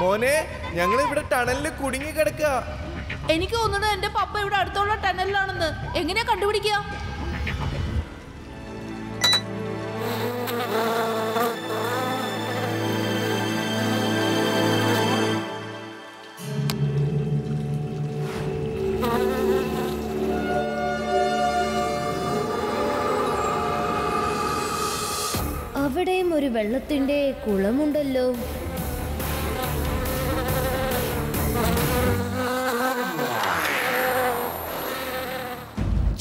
മോനെ, ഞങ്ങൾ ഇവിടെ ടണലിൽ കുടുങ്ങി കിടക്കുക. എനിക്ക് തോന്നുന്നു എന്റെ പപ്പ ഇവിടെ അടുത്തുള്ള ടണലിലാണെന്ന്. എങ്ങനെയാ കണ്ടുപിടിക്കുക? അവിടെയും ഒരു വെള്ളത്തിന്റെ കുളമുണ്ടല്ലോ.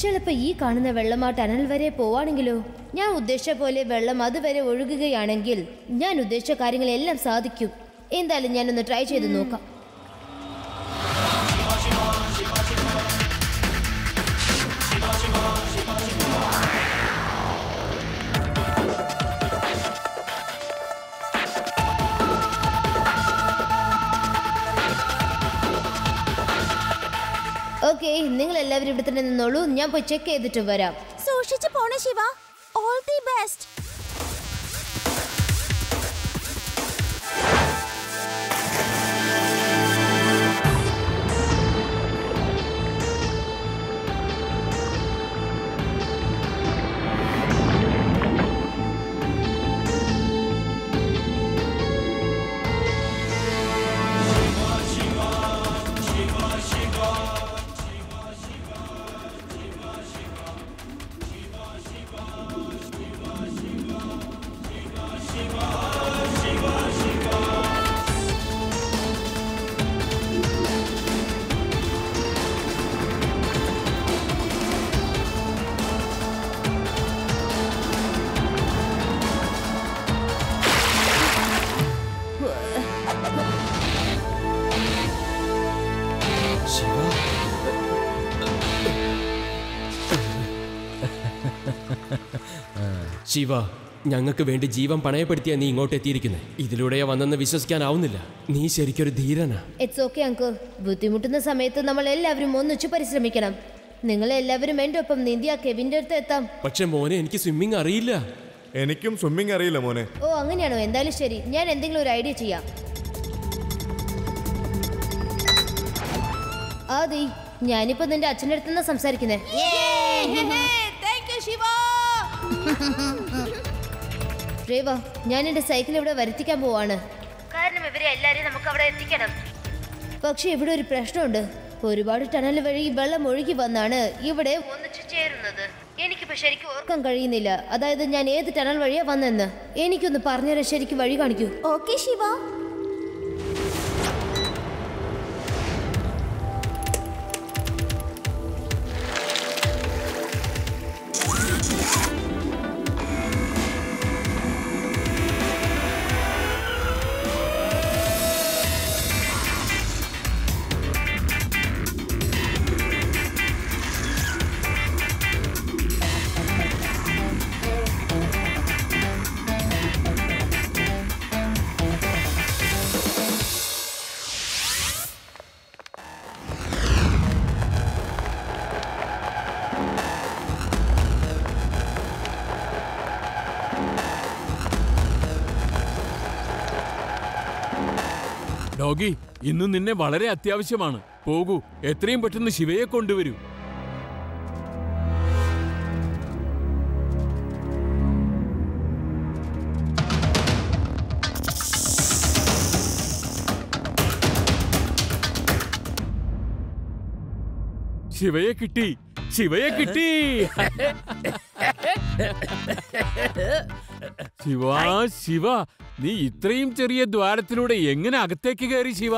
ചിലപ്പോ ഈ കാണുന്ന വെള്ളം ആ ടണൽ വരെ പോവാണെങ്കിലോ? ഞാൻ ഉദ്ദേശിച്ച പോലെ വെള്ളം അതുവരെ ഒഴുകുകയാണെങ്കിൽ ഞാൻ ഉദ്ദേശിച്ച കാര്യങ്ങളെല്ലാം സാധിക്കും. എന്തായാലും ഞാനൊന്ന് ട്രൈ ചെയ്ത് നോക്കാം. ഓക്കെ, നിങ്ങൾ എല്ലാവരും ഇവിടെ തന്നെ നിന്നോളൂ. ഞാൻ പോയി ചെക്ക് ചെയ്തിട്ട് വരാം. സൂക്ഷിച്ചു പോണേ Shiva. All the best. Shiva, ഞങ്ങൾക്ക് വേണ്ടി ജീവൻ പണയപ്പെടുത്തിയാ നീ ഇങ്ങോട്ട് എത്തിയിരിക്കുന്നത്. ഇതിലൂടെയാ വന്നെന്ന് വിശ്വസിക്കാനാവുന്നില്ല. നീ ശരിക്കൊരു ധീരനാ. It's okay uncle. ബുദ്ധിമുട്ടുന്ന സമയത്ത് നമ്മൾ എല്ലാവരും ഒന്നിച്ചു പരിശ്രമിക്കണം. നിങ്ങളെല്ലാവരും എൻ്റെ ഒപ്പം നീന്തിയാ കെവിൻ്റെ അടുത്ത് എത്താം. പക്ഷെ മോനെ, എനിക്ക് സ്വിമ്മിങ് അറിയില്ല. എനിക്കും സ്വിമ്മിങ് അറിയില്ല മോനെ. ഓ അങ്ങനെയാണോ? എന്തായാലും ശരി, ഞാൻ എന്തെങ്കിലും ഒരു ഐഡിയ ചെയ്യാം. ആദി, ഞാനിപ്പോ നിന്റെ അച്ഛൻ്റെ അടുത്തുനിന്ന് സംസാരിക്കുന്നേ. രേവ, ഞാൻ എന്റെ സൈക്കിൾ ഇവിടെ വരുത്തിക്കാൻ പോവാണ്. കാരണം ഇവരെ എല്ലാരെയും നമുക്ക് അവിടെ എത്തിക്കണം. പക്ഷെ ഇവിടെ ഒരു പ്രശ്നമുണ്ട്. ഒരുപാട് ടണൽ വഴി വെള്ളം ഒഴുകി വന്നാണ് ഇവിടെ ഒന്നിച്ചു ചേരുന്നത്. എനിക്കിപ്പോ ശരിക്കും ഓർക്കാൻ കഴിയുന്നില്ല. അതായത് ഞാൻ ഏത് ടണൽ വഴിയാ വന്നെന്ന്. എനിക്കൊന്ന് പറഞ്ഞുതരാൻ ശരിക്കും വഴി കാണിക്കൂ. ഓക്കെ ശിവ. ഡോഗി, ഇന്ന് നിന്നെ വളരെ അത്യാവശ്യമാണ്. പോകൂ, എത്രയും പെട്ടെന്ന് ശിവയെ കൊണ്ടുവരൂ. ശിവയെ കിട്ടി, ശിവയെ കിട്ടി. ശിവ, ശിവ, നീ ഇത്രയും ചെറിയ ദ്വാരത്തിലൂടെ എങ്ങനെ അകത്തേക്ക് കയറി ശിവ?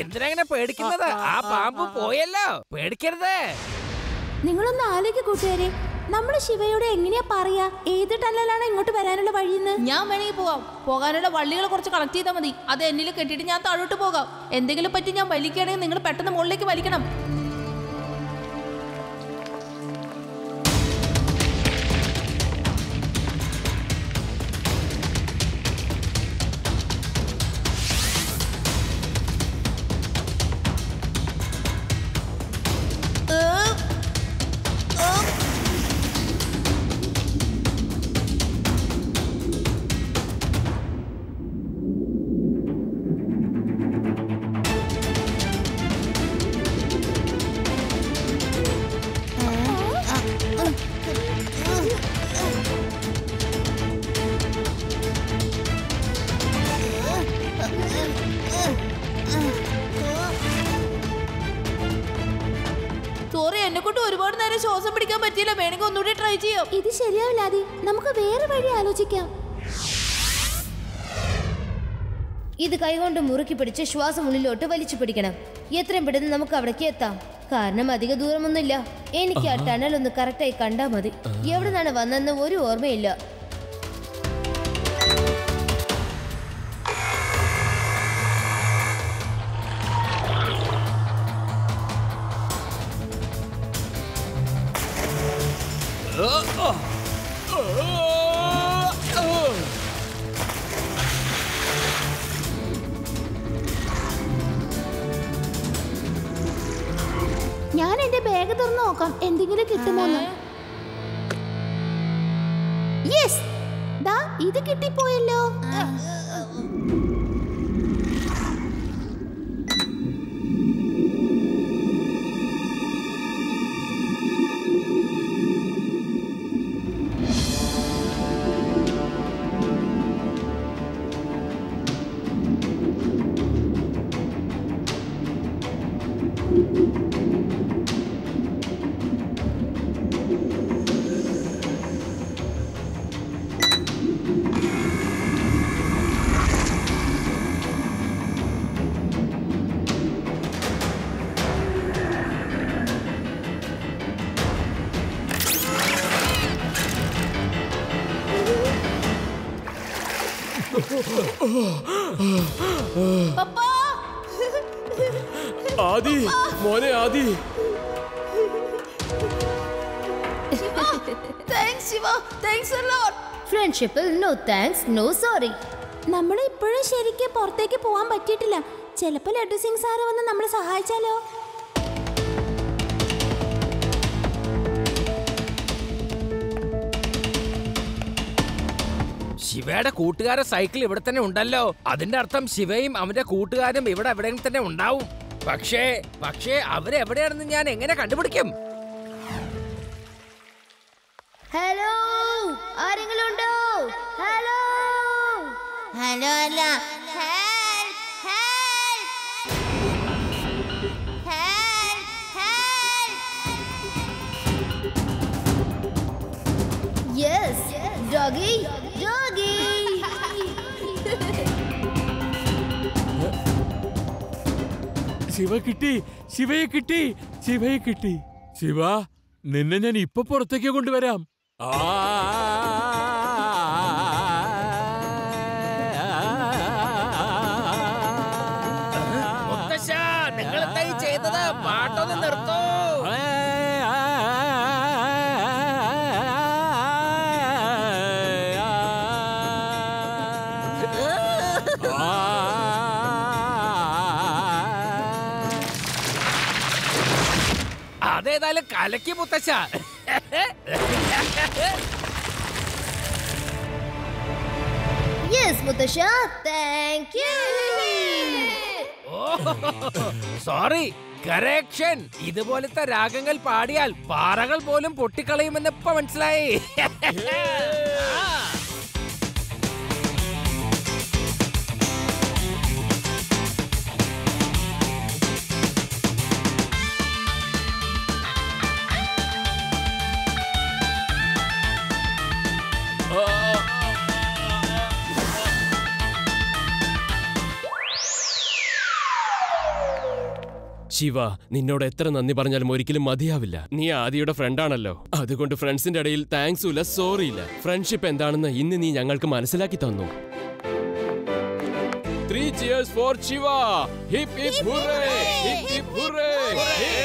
എന്തിനാ പേടിക്കുന്നത്? ആ പാമ്പ് പോയല്ലോ, പേടിക്കരുത്. നിങ്ങളൊന്ന് ആലോചിക്ക് കൂട്ടുകാരെ, നമ്മുടെ ശിവയോട് എങ്ങനെയാ പറയാ ഏത് ടണലാണ് ഇങ്ങോട്ട് വരാനുള്ള വഴിയെന്ന്? ഞാൻ വേണമെങ്കിൽ പോകാം. പോകാനുള്ള വള്ളികൾ കുറച്ച് കണക്ട് ചെയ്താൽ മതി. അത് എന്നിൽ കെട്ടിയിട്ട് ഞാൻ താഴോട്ട് പോകാം. എന്തെങ്കിലും പറ്റി ഞാൻ വലിക്കുകയാണെങ്കിൽ നിങ്ങൾ പെട്ടെന്ന് മുകളിലേക്ക് വലിക്കണം. സോറി, എന്നെ കൊണ്ട് ഒരുപാട് നേരം ശ്വാസം പിടിക്കാൻ പറ്റിയില്ല. വേണമെങ്കിൽ ഒന്നുകൂടി ട്രൈ ചെയ്യാം. ഇത് ശരിയാവില്ല ആദി, നമുക്ക് വേറെ വഴി ആലോചിക്കാം. ഇത് കൈകൊണ്ട് മുറുക്കി പിടിച്ച് ശ്വാസം ഉള്ളിലോട്ട് വലിച്ചു പിടിക്കണം. എത്രയും പെട്ടെന്ന് നമുക്ക് അവിടേക്ക് എത്താം. കാരണം അധിക ദൂരമൊന്നുമില്ല. എനിക്ക് ആ ടണൽ ഒന്ന് കറക്റ്റായി കണ്ടാൽ മതി. എവിടെ നിന്നാണ് വന്നതെന്ന് ഒരു ഓർമ്മയില്ല. ഞാൻ എന്റെ ബാഗ് തുറന്നു നോക്കാം, എന്തെങ്കിലും കിട്ടുമോന്ന്. യെസ്, ദാ ഇത് കിട്ടിപ്പോയല്ലോ. ആദി, മോനെ Adi. Thanks Shiva, thanks a lot. ഫ്രണ്ട്ഷിപ്പിൽ നോ താങ്ക്സ്, നോ സോറി. നമ്മൾ ഇപ്പോഴും ശരിക്കും പുറത്തേക്ക് പോവാൻ പറ്റിയിട്ടില്ല. ചിലപ്പോൾ ലഡ്ഡു സിംഗ് സാറ് വന്ന് നമ്മളെ സഹായിച്ചാലോ? ശിവയുടെ കൂട്ടുകാരെ സൈക്കിൾ ഇവിടെ തന്നെ ഉണ്ടല്ലോ. അതിന്റെ അർത്ഥം ശിവയും അവന്റെ കൂട്ടുകാരും ഇവിടെ എവിടെയെങ്കിലും തന്നെ ഉണ്ടാവും. പക്ഷേ അവരെവിടെയാണെന്ന് ഞാൻ എങ്ങനെ കണ്ടുപിടിക്കും? ഹലോ, ആരെങ്കിലും ഉണ്ടോ? ഹലോ, ഹലോ അല്ല, യെസ്, ഡോഗി, ഡോഗി. ശിവയെ കിട്ടി. ശിവ, നിന്നെ ഞാൻ ഇപ്പൊ പുറത്തേക്ക് കൊണ്ടുവരാം. നിങ്ങൾ എന്തായി ചെയ്തത്? പാട്ടൊന്ന് നിർത്തോ. അതേതായാലും കലക്കി മുത്തശ്ശ. യെസ് മുത്തശ്ശ, താങ്ക് യു. Sorry, correction. ഇതുപോലത്തെ രാഗങ്ങൾ പാടിയാൽ പാറകൾ പോലും പൊട്ടിക്കളയുമെന്ന് ഇപ്പൊ മനസ്സിലായി. ശിവ, നിന്നോട് എത്ര നന്ദി പറഞ്ഞാലും ഒരിക്കലും മതിയാവില്ല. നീ ആദിയുടെ ഫ്രണ്ടാണല്ലോ. അതുകൊണ്ട് ഫ്രണ്ട്സിന്റെ ഇടയിൽ താങ്ക്സും ഇല്ല, സോറി ഇല്ല. ഫ്രണ്ട്ഷിപ്പ് എന്താണെന്ന് ഇന്ന് നീ ഞങ്ങൾക്ക് മനസ്സിലാക്കി തന്നു. 3 cheers for Shiva. Hip hip hooray. Hip hip hooray.